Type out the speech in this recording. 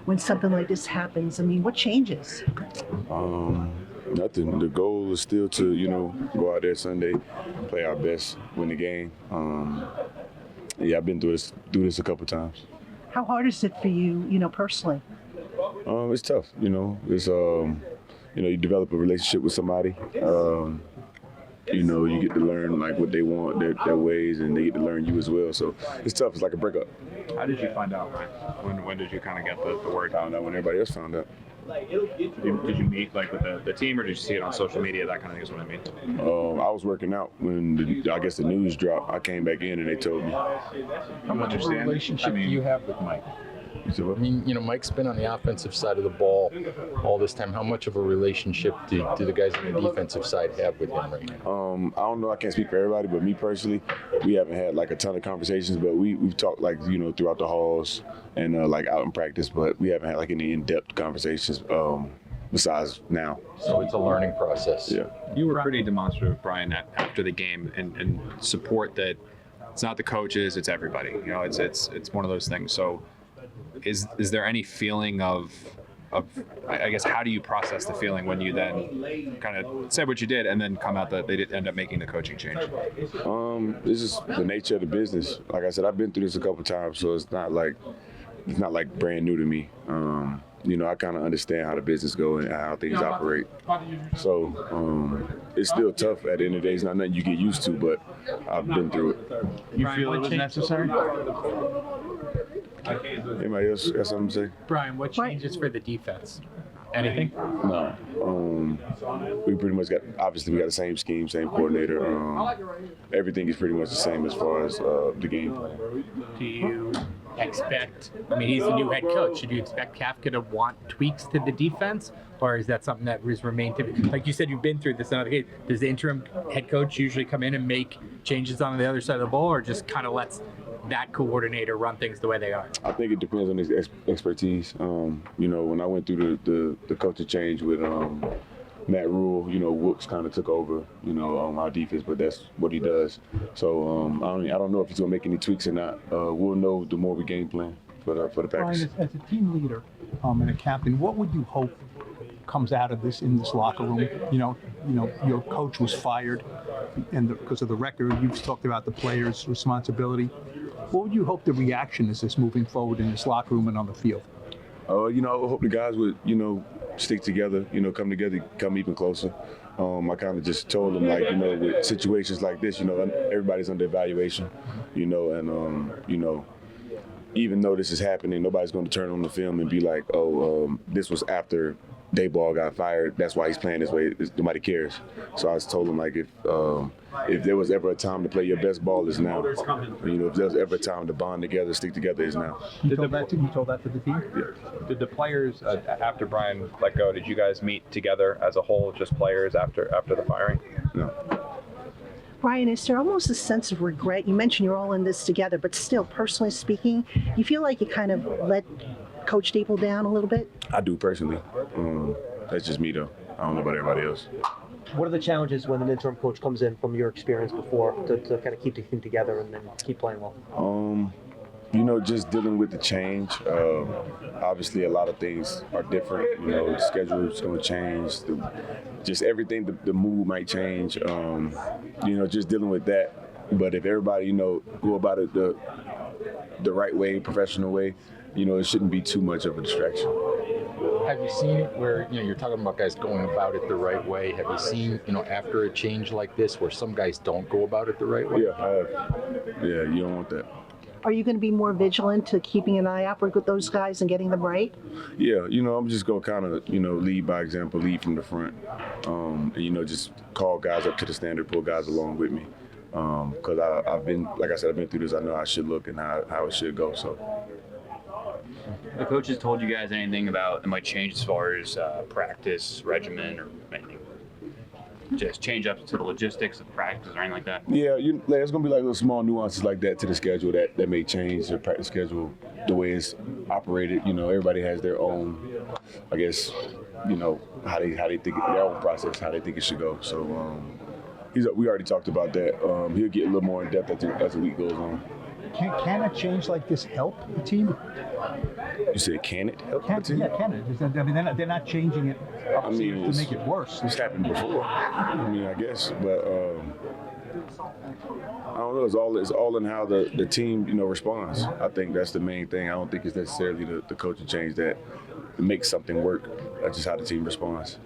when something like this happens? I mean, what changes? Nothing. The goal is still to, go out there Sunday, play our best, win the game. Yeah, I've been through this a couple times. How hard is it for you, personally? It's tough. It's you develop a relationship with somebody. You get to learn like what they want, their ways, and they get to learn you as well. So it's tough. It's like a breakup. How did you find out? When did you kind of get the word? Found out when everybody else found out. Did you meet like with the team, or did you see it on social media? That kind of thing is what I mean. I was working out when I guess the news dropped. I came back in and they told me. How much of a relationship do you have with Mike? I mean, Mike's been on the offensive side of the ball all this time. How much of a relationship do the guys on the defensive side have with him right now? I don't know. I can't speak for everybody, but me personally, we haven't had like a ton of conversations, but we've talked like, throughout the halls and like out in practice, but we haven't had like any in-depth conversations besides now. So it's a learning process. Yeah. You were pretty demonstrative, Brian, after the game and support that it's not the coaches, it's everybody. It's one of those things. So is there any feeling of I guess, how do you process the feeling when you then kind of said what you did and then come out that they did end up making the coaching change? This is the nature of the business. Like I said, I've been through this a couple times, so it's not like brand new to me. I kind of understand how the business goes and how things operate. So it's still tough. At the end of the day, it's not nothing you get used to, but I've been through it. You feel it was necessary? Anybody else got something to say? Brian, what changes for the defense? Anything? No. We pretty much got the same scheme, same coordinator. Everything is pretty much the same as far as the game plan. Do you expect, he's the new head coach, should you expect Kafka to want tweaks to the defense? Or is that something that has remained to be, like you said, you've been through this another case. Does the interim head coach usually come in and make changes on the other side of the ball, or just kind of lets that coordinator run things the way they are? I think it depends on his expertise. When I went through the coaching change with Matt Rule, Wooks kind of took over, our defense, but that's what he does. So I don't know if he's gonna make any tweaks or not. We'll know the more we game plan for the Packers. Brian, as a team leader and a captain, what would you hope comes out of this in this locker room? Your coach was fired, and because of the record, you've talked about the players' responsibility. What would you hope the reaction is this moving forward in this locker room and on the field? I hope the guys would, stick together, come together, come even closer. I kind of just told them, with situations like this, everybody's under evaluation, and, even though this is happening, nobody's going to turn on the film and be like, this was after Dayball got fired. That's why he's playing this way. Nobody cares. So I just told him, if there was ever a time to play your best ball, it's now. If there's ever a time to bond together, stick together, it's now. You told that to the team? Yeah. Did the players, after Brian let go, did you guys meet together as a whole, just players after the firing? No. Brian, is there almost a sense of regret? You mentioned you're all in this together, but still, personally speaking, you feel like you kind of let Coach Staple down a little bit? I do personally. That's just me, though. I don't know about everybody else. What are the challenges when an interim coach comes in from your experience before to kind of keep the team together and then keep playing well? Just dealing with the change. Obviously, a lot of things are different. The schedule is going to change. Just everything, the mood might change. Just dealing with that. But if everybody, go about it the right way, professional way, it shouldn't be too much of a distraction. Have you seen it where, you're talking about guys going about it the right way? Have you seen, after a change like this where some guys don't go about it the right way? Yeah, I have. Yeah, you don't want that. Are you going to be more vigilant to keeping an eye out for those guys and getting them right? Yeah, I'm just going to kind of, lead by example, lead from the front, and, just call guys up to the standard, pull guys along with me. Because I've been through this. I know how I should look and how it should go, so. The coaches told you guys anything about it might change as far as practice, regimen, or anything? Just change up to the logistics of practice or anything like that? Yeah, there's going to be like little small nuances like that to the schedule that may change the practice schedule, the way it's operated. Everybody has their own, I guess, how they think, their own process, how they think it should go. So we already talked about that. He'll get a little more in depth as the week goes on. Can a change like this help the team? You said, can it help the team? Yeah, can it? I mean, they're not changing it I mean, to make it worse. It's happened before. I mean, I guess, but I don't know. It's all in how the team, responds. I think that's the main thing. I don't think it's necessarily the coaching change that makes something work. That's just how the team responds.